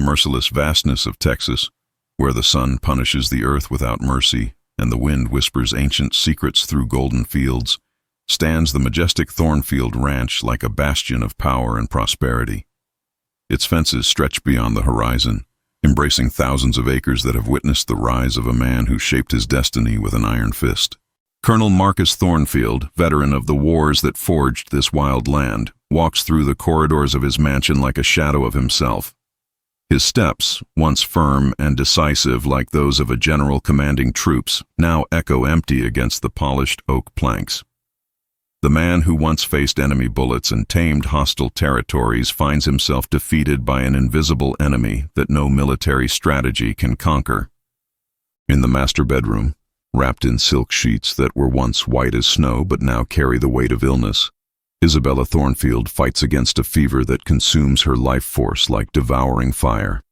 merciless vastness of Texas, where the sun punishes the earth without mercy and the wind whispers ancient secrets through golden fields, stands the majestic Thornfield Ranch like a bastion of power and prosperity. Its fences stretch beyond the horizon, embracing thousands of acres that have witnessed the rise of a man who shaped his destiny with an iron fist. Colonel Marcus Thornfield, veteran of the wars that forged this wild land, walks through the corridors of his mansion like a shadow of himself. His steps, once firm and decisive like those of a general commanding troops, now echo empty against the polished oak planks. The man who once faced enemy bullets and tamed hostile territories finds himself defeated by an invisible enemy that no military strategy can conquer. In the master bedroom, wrapped in silk sheets that were once white as snow but now carry the weight of illness, Isabella Thornfield fights against a fever that consumes her life force like devouring fire.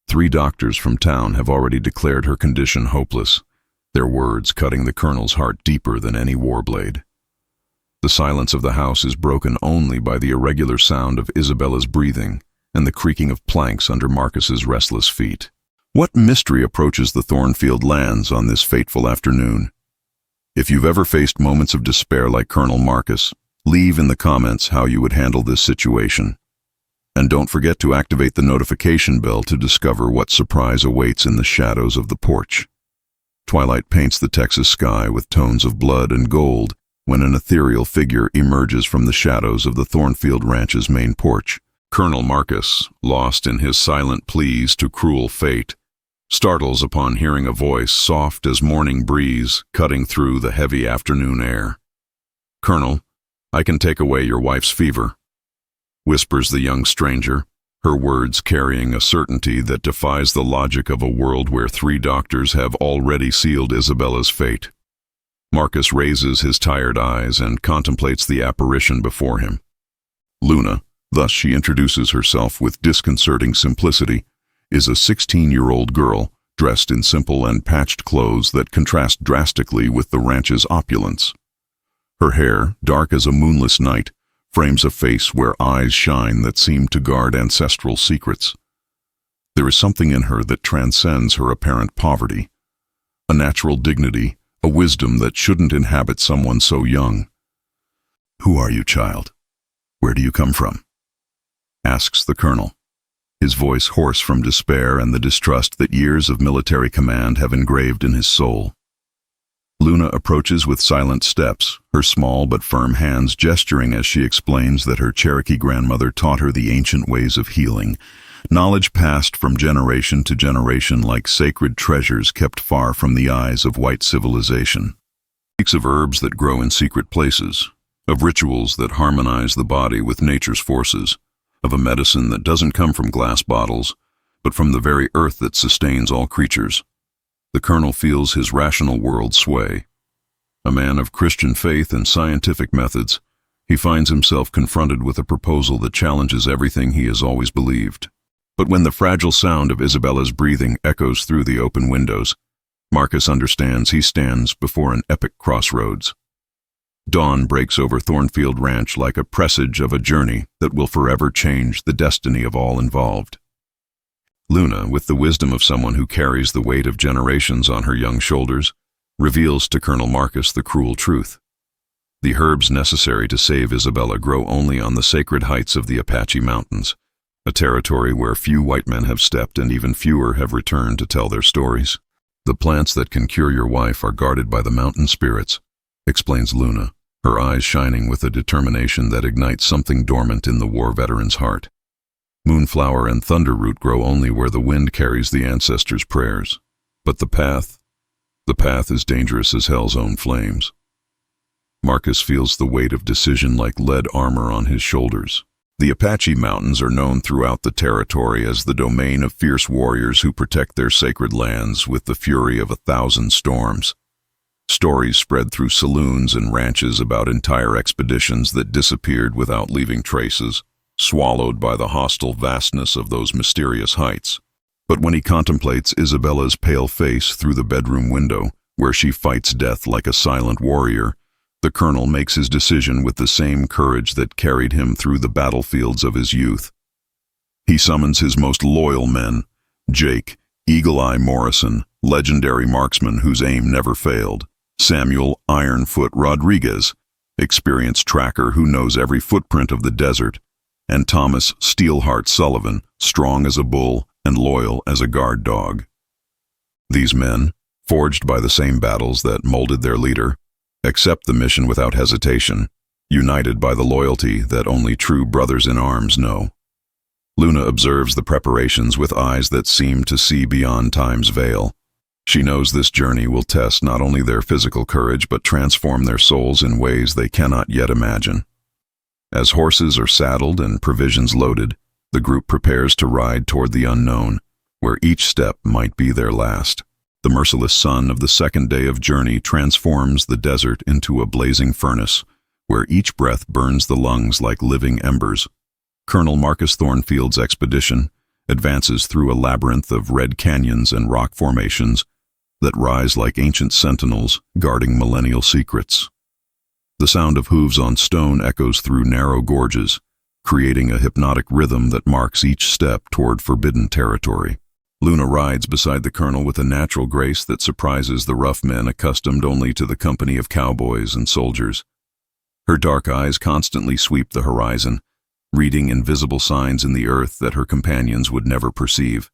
3 doctors from town have already declared her condition hopeless, their words cutting the colonel's heart deeper than any war blade. The silence of the house is broken only by the irregular sound of Isabella's breathing and the creaking of planks under Marcus's restless feet. What mystery approaches the Thornfield lands on this fateful afternoon? If you've ever faced moments of despair like Colonel Marcus, leave in the comments how you would handle this situation. And don't forget to activate the notification bell to discover what surprise awaits in the shadows of the porch. Twilight paints the Texas sky with tones of blood and gold when an ethereal figure emerges from the shadows of the Thornfield Ranch's main porch. Colonel Marcus, lost in his silent pleas to cruel fate, startles upon hearing a voice soft as morning breeze cutting through the heavy afternoon air. "Colonel, I can take away your wife's fever," whispers the young stranger, her words carrying a certainty that defies the logic of a world where 3 doctors have already sealed Isabella's fate. Marcus raises his tired eyes and contemplates the apparition before him. Luna, thus she introduces herself with disconcerting simplicity, is a 16-year-old girl dressed in simple and patched clothes that contrast drastically with the ranch's opulence. Her hair, dark as a moonless night, frames a face where eyes shine that seem to guard ancestral secrets. There is something in her that transcends her apparent poverty, a natural dignity, a wisdom that shouldn't inhabit someone so young. "Who are you, child? Where do you come from?" asks the colonel, his voice hoarse from despair and the distrust that years of military command have engraved in his soul. Luna approaches with silent steps, her small but firm hands gesturing as she explains that her Cherokee grandmother taught her the ancient ways of healing, knowledge passed from generation to generation like sacred treasures kept far from the eyes of white civilization. She speaks of herbs that grow in secret places, of rituals that harmonize the body with nature's forces, of a medicine that doesn't come from glass bottles, but from the very earth that sustains all creatures. The colonel feels his rational world sway. A man of Christian faith and scientific methods, he finds himself confronted with a proposal that challenges everything he has always believed. But when the fragile sound of Isabella's breathing echoes through the open windows, Marcus understands he stands before an epic crossroads. Dawn breaks over Thornfield Ranch like a presage of a journey that will forever change the destiny of all involved. Luna, with the wisdom of someone who carries the weight of generations on her young shoulders, reveals to Colonel Marcus the cruel truth. The herbs necessary to save Isabella grow only on the sacred heights of the Apache Mountains, a territory where few white men have stepped and even fewer have returned to tell their stories. "The plants that can cure your wife are guarded by the mountain spirits," explains Luna, her eyes shining with a determination that ignites something dormant in the war veteran's heart. "Moonflower and thunderroot grow only where the wind carries the ancestors' prayers. But the path is dangerous as hell's own flames." Marcus feels the weight of decision like lead armor on his shoulders. The Apache Mountains are known throughout the territory as the domain of fierce warriors who protect their sacred lands with the fury of 1,000 storms. Stories spread through saloons and ranches about entire expeditions that disappeared without leaving traces, swallowed by the hostile vastness of those mysterious heights. But when he contemplates Isabella's pale face through the bedroom window, where she fights death like a silent warrior, the colonel makes his decision with the same courage that carried him through the battlefields of his youth. He summons his most loyal men, Jake, Eagle-Eye Morrison, legendary marksman whose aim never failed, Samuel Ironfoot Rodriguez, experienced tracker who knows every footprint of the desert, and Thomas Steelheart Sullivan, strong as a bull and loyal as a guard dog. These men, forged by the same battles that molded their leader, accept the mission without hesitation, united by the loyalty that only true brothers in arms know. Luna observes the preparations with eyes that seem to see beyond time's veil. She knows this journey will test not only their physical courage but transform their souls in ways they cannot yet imagine. As horses are saddled and provisions loaded, the group prepares to ride toward the unknown, where each step might be their last. The merciless sun of the second day of journey transforms the desert into a blazing furnace, where each breath burns the lungs like living embers. Colonel Marcus Thornfield's expedition advances through a labyrinth of red canyons and rock formations that rise like ancient sentinels guarding millennial secrets. The sound of hooves on stone echoes through narrow gorges, creating a hypnotic rhythm that marks each step toward forbidden territory. Luna rides beside the colonel with a natural grace that surprises the rough men accustomed only to the company of cowboys and soldiers. Her dark eyes constantly sweep the horizon, reading invisible signs in the earth that her companions would never perceive.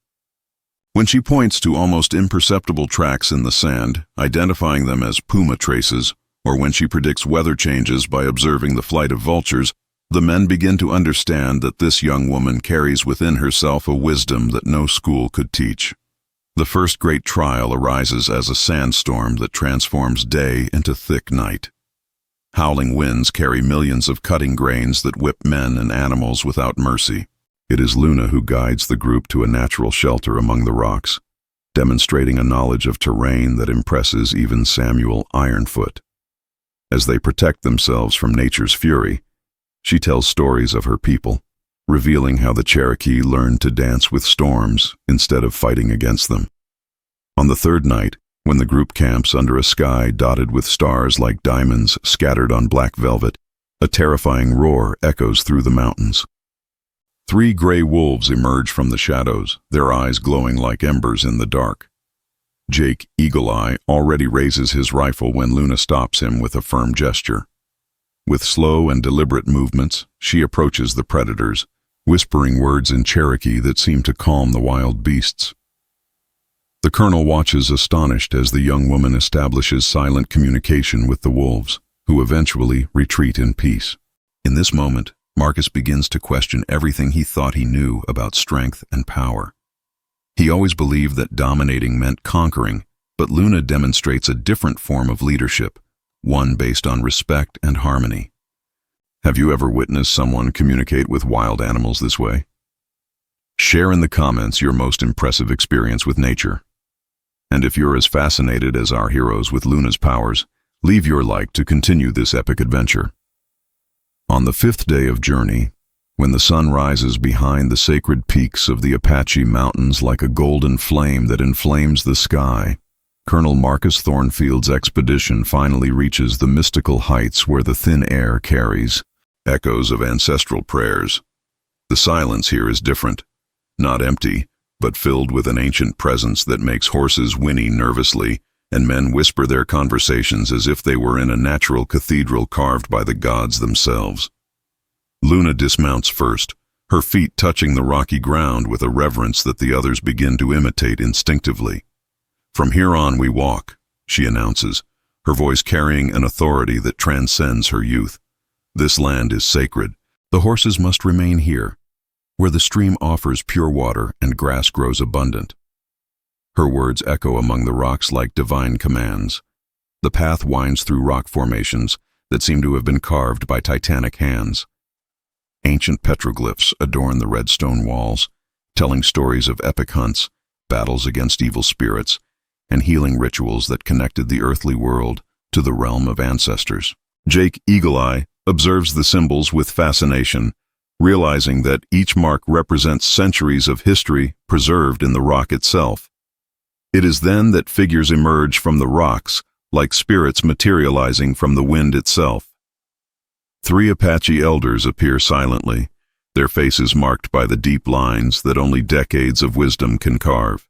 When she points to almost imperceptible tracks in the sand, identifying them as puma traces, or when she predicts weather changes by observing the flight of vultures, the men begin to understand that this young woman carries within herself a wisdom that no school could teach. The first great trial arises as a sandstorm that transforms day into thick night. Howling winds carry millions of cutting grains that whip men and animals without mercy. It is Luna who guides the group to a natural shelter among the rocks, demonstrating a knowledge of terrain that impresses even Samuel Ironfoot. As they protect themselves from nature's fury, she tells stories of her people, revealing how the Cherokee learned to dance with storms instead of fighting against them. On the third night, when the group camps under a sky dotted with stars like diamonds scattered on black velvet, a terrifying roar echoes through the mountains. 3 gray wolves emerge from the shadows, their eyes glowing like embers in the dark. Jake Eagle-Eye already raises his rifle when Luna stops him with a firm gesture. With slow and deliberate movements, she approaches the predators, whispering words in Cherokee that seem to calm the wild beasts. The colonel watches astonished as the young woman establishes silent communication with the wolves, who eventually retreat in peace. In this moment, Marcus begins to question everything he thought he knew about strength and power. He always believed that dominating meant conquering, but Luna demonstrates a different form of leadership, one based on respect and harmony. Have you ever witnessed someone communicate with wild animals this way? Share in the comments your most impressive experience with nature. And if you're as fascinated as our heroes with Luna's powers, leave your like to continue this epic adventure. On the 5th day of journey, when the sun rises behind the sacred peaks of the Apache Mountains like a golden flame that inflames the sky, Colonel Marcus Thornfield's expedition finally reaches the mystical heights where the thin air carries echoes of ancestral prayers. The silence here is different, not empty, but filled with an ancient presence that makes horses whinny nervously and men whisper their conversations as if they were in a natural cathedral carved by the gods themselves. Luna dismounts first, her feet touching the rocky ground with a reverence that the others begin to imitate instinctively. "From here on we walk," she announces, her voice carrying an authority that transcends her youth. "This land is sacred. The horses must remain here, where the stream offers pure water and grass grows abundant." Her words echo among the rocks like divine commands. The path winds through rock formations that seem to have been carved by titanic hands. Ancient petroglyphs adorn the red stone walls, telling stories of epic hunts, battles against evil spirits, and healing rituals that connected the earthly world to the realm of ancestors. Jake Eagle-Eye observes the symbols with fascination, realizing that each mark represents centuries of history preserved in the rock itself. It is then that figures emerge from the rocks, like spirits materializing from the wind itself. 3 Apache elders appear silently, their faces marked by the deep lines that only decades of wisdom can carve.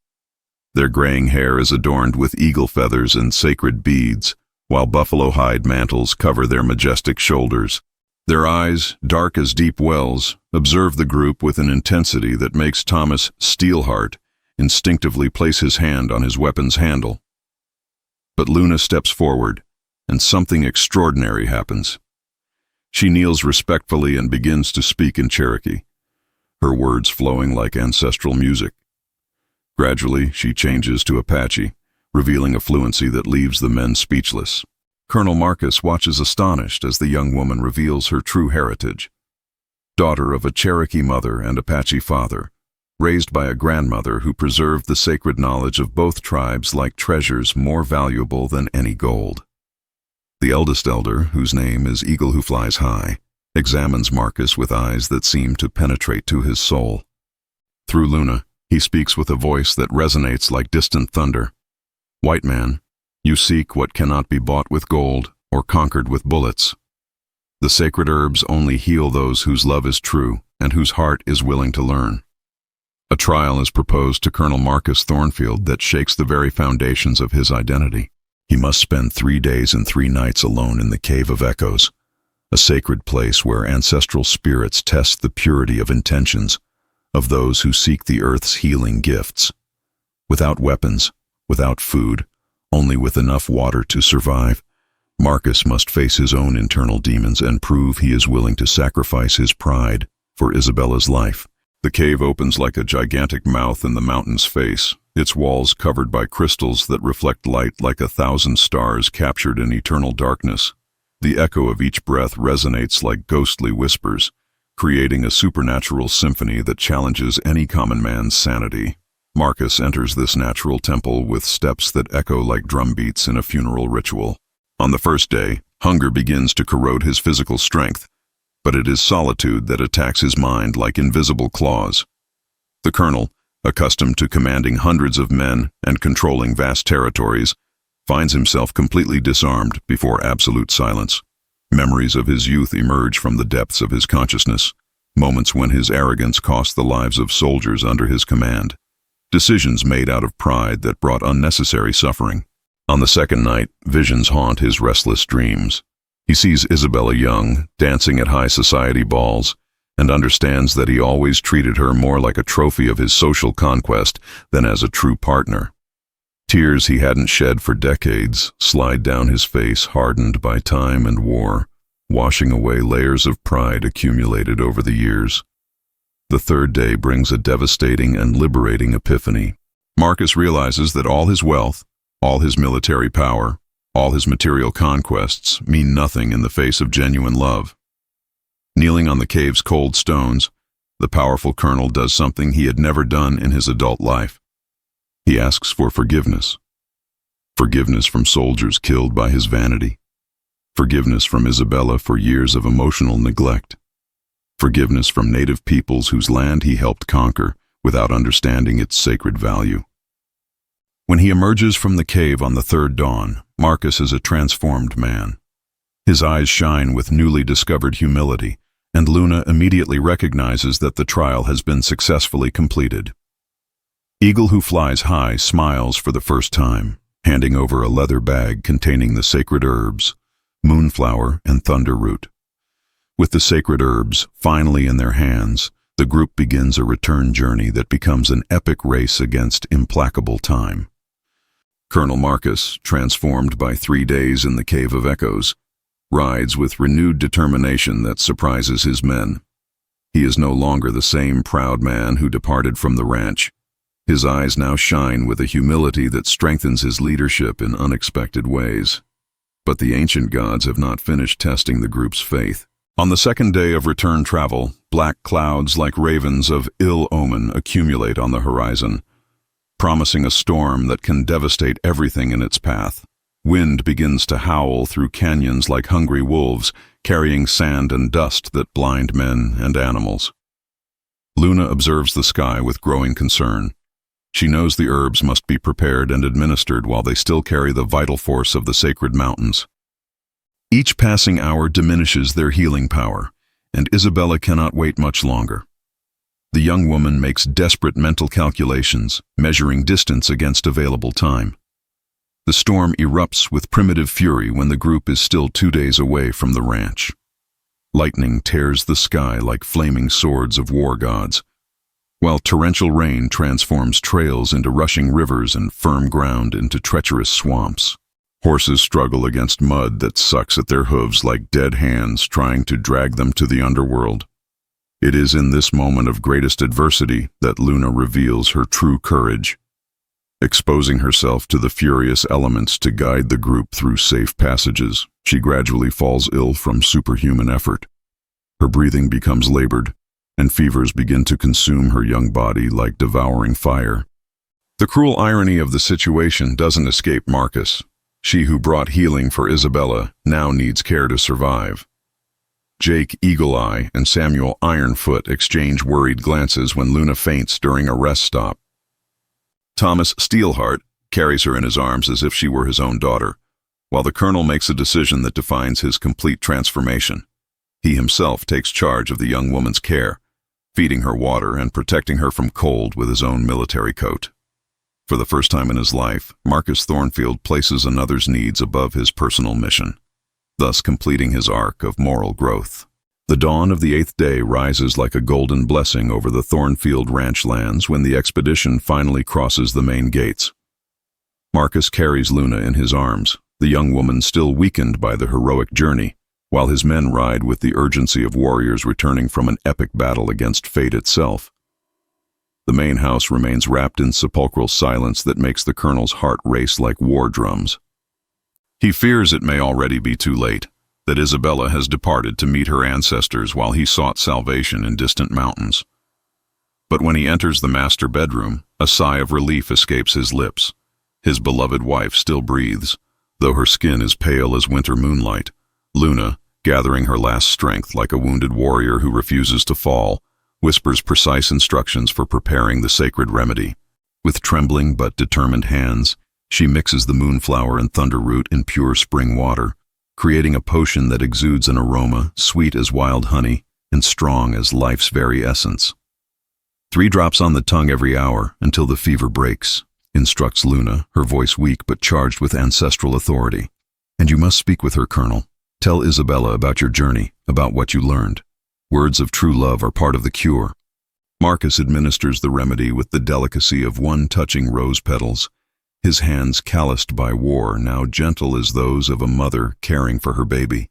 Their graying hair is adorned with eagle feathers and sacred beads, while buffalo hide mantles cover their majestic shoulders. Their eyes, dark as deep wells, observe the group with an intensity that makes Thomas Steelheart instinctively place his hand on his weapon's handle. But Luna steps forward, and something extraordinary happens. She kneels respectfully and begins to speak in Cherokee, her words flowing like ancestral music. Gradually, she changes to Apache, revealing a fluency that leaves the men speechless. Colonel Marcus watches astonished as the young woman reveals her true heritage. Daughter of a Cherokee mother and Apache father, raised by a grandmother who preserved the sacred knowledge of both tribes like treasures more valuable than any gold. The eldest elder, whose name is Eagle Who Flies High, examines Marcus with eyes that seem to penetrate to his soul. Through Luna, he speaks with a voice that resonates like distant thunder. White man, you seek what cannot be bought with gold or conquered with bullets. The sacred herbs only heal those whose love is true and whose heart is willing to learn. A trial is proposed to Colonel Marcus Thornfield that shakes the very foundations of his identity. He must spend 3 days and 3 nights alone in the Cave of Echoes, a sacred place where ancestral spirits test the purity of intentions of those who seek the earth's healing gifts. Without weapons, without food, only with enough water to survive, Marcus must face his own internal demons and prove he is willing to sacrifice his pride for Isabella's life. The cave opens like a gigantic mouth in the mountain's face, its walls covered by crystals that reflect light like 1,000 stars captured in eternal darkness. The echo of each breath resonates like ghostly whispers, creating a supernatural symphony that challenges any common man's sanity. Marcus enters this natural temple with steps that echo like drumbeats in a funeral ritual. On the first day, hunger begins to corrode his physical strength, but it is solitude that attacks his mind like invisible claws. The colonel, accustomed to commanding hundreds of men and controlling vast territories, finds himself completely disarmed before absolute silence. Memories of his youth emerge from the depths of his consciousness, moments when his arrogance cost the lives of soldiers under his command. Decisions made out of pride that brought unnecessary suffering. On the second night, visions haunt his restless dreams. He sees Isabella young, dancing at high society balls, and understands that he always treated her more like a trophy of his social conquest than as a true partner. Tears he hadn't shed for decades slide down his face, hardened by time and war, washing away layers of pride accumulated over the years. The third day brings a devastating and liberating epiphany. Marcus realizes that all his wealth, all his military power, all his material conquests mean nothing in the face of genuine love. Kneeling on the cave's cold stones, the powerful colonel does something he had never done in his adult life. He asks for forgiveness. Forgiveness from soldiers killed by his vanity. Forgiveness from Isabella for years of emotional neglect. Forgiveness from native peoples whose land he helped conquer without understanding its sacred value. When he emerges from the cave on the third dawn, Marcus is a transformed man. His eyes shine with newly discovered humility, and Luna immediately recognizes that the trial has been successfully completed. Eagle Who Flies High smiles for the first time, handing over a leather bag containing the sacred herbs, moonflower and thunderroot. With the sacred herbs finally in their hands, the group begins a return journey that becomes an epic race against implacable time. Colonel Marcus, transformed by 3 days in the Cave of Echoes, rides with renewed determination that surprises his men. He is no longer the same proud man who departed from the ranch. His eyes now shine with a humility that strengthens his leadership in unexpected ways. But the ancient gods have not finished testing the group's faith. On the second day of return travel, black clouds like ravens of ill omen accumulate on the horizon, promising a storm that can devastate everything in its path. Wind begins to howl through canyons like hungry wolves, carrying sand and dust that blind men and animals. Luna observes the sky with growing concern. She knows the herbs must be prepared and administered while they still carry the vital force of the sacred mountains. Each passing hour diminishes their healing power, and Isabella cannot wait much longer. The young woman makes desperate mental calculations, measuring distance against available time. The storm erupts with primitive fury when the group is still 2 days away from the ranch. Lightning tears the sky like flaming swords of war gods, while torrential rain transforms trails into rushing rivers and firm ground into treacherous swamps. Horses struggle against mud that sucks at their hooves like dead hands trying to drag them to the underworld. It is in this moment of greatest adversity that Luna reveals her true courage. Exposing herself to the furious elements to guide the group through safe passages, she gradually falls ill from superhuman effort. Her breathing becomes labored, and fevers begin to consume her young body like devouring fire. The cruel irony of the situation doesn't escape Marcus. She who brought healing for Isabella now needs care to survive. Jake Eagle Eye and Samuel Ironfoot exchange worried glances when Luna faints during a rest stop. Thomas Steelheart carries her in his arms as if she were his own daughter, while the colonel makes a decision that defines his complete transformation. He himself takes charge of the young woman's care, feeding her water and protecting her from cold with his own military coat. For the first time in his life, Marcus Thornfield places another's needs above his personal mission, thus completing his arc of moral growth. The dawn of the 8th day rises like a golden blessing over the Thornfield ranch lands when the expedition finally crosses the main gates. Marcus carries Luna in his arms, the young woman still weakened by the heroic journey, while his men ride with the urgency of warriors returning from an epic battle against fate itself. The main house remains wrapped in sepulchral silence that makes the colonel's heart race like war drums. He fears it may already be too late, that Isabella has departed to meet her ancestors while he sought salvation in distant mountains. But when he enters the master bedroom, a sigh of relief escapes his lips. His beloved wife still breathes, though her skin is pale as winter moonlight. Luna, gathering her last strength like a wounded warrior who refuses to fall, whispers precise instructions for preparing the sacred remedy. With trembling but determined hands, she mixes the moonflower and thunderroot in pure spring water, creating a potion that exudes an aroma sweet as wild honey and strong as life's very essence. 3 drops on the tongue every hour until the fever breaks, instructs Luna, her voice weak but charged with ancestral authority. And you must speak with her, Colonel. Tell Isabella about your journey, about what you learned. Words of true love are part of the cure. Marcus administers the remedy with the delicacy of one touching rose petals, his hands calloused by war now gentle as those of a mother caring for her baby.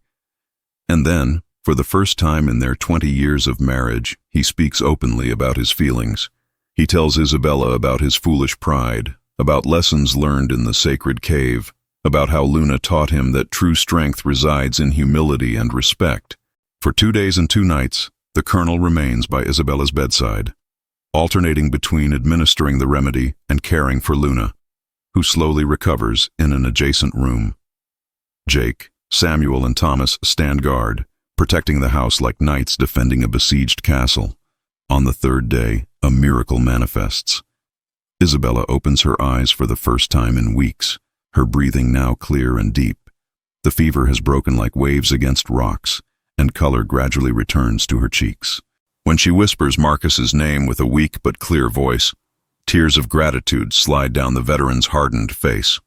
And then, for the first time in their 20 years of marriage, he speaks openly about his feelings. He tells Isabella about his foolish pride, about lessons learned in the sacred cave, about how Luna taught him that true strength resides in humility and respect. For 2 days and 2 nights, the colonel remains by Isabella's bedside, alternating between administering the remedy and caring for Luna, who slowly recovers in an adjacent room. Jake, Samuel, and Thomas stand guard, protecting the house like knights defending a besieged castle. On the 3rd day, a miracle manifests. Isabella opens her eyes for the first time in weeks, her breathing now clear and deep. The fever has broken like waves against rocks, and color gradually returns to her cheeks. When she whispers Marcus's name with a weak but clear voice, tears of gratitude slide down the veteran's hardened face.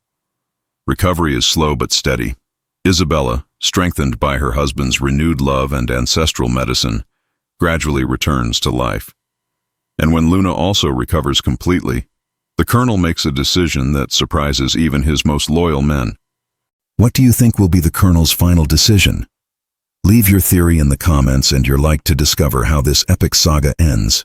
Recovery is slow but steady. Isabella, strengthened by her husband's renewed love and ancestral medicine, gradually returns to life. And when Luna also recovers completely, the colonel makes a decision that surprises even his most loyal men. What do you think will be the colonel's final decision? Leave your theory in the comments and your like to discover how this epic saga ends.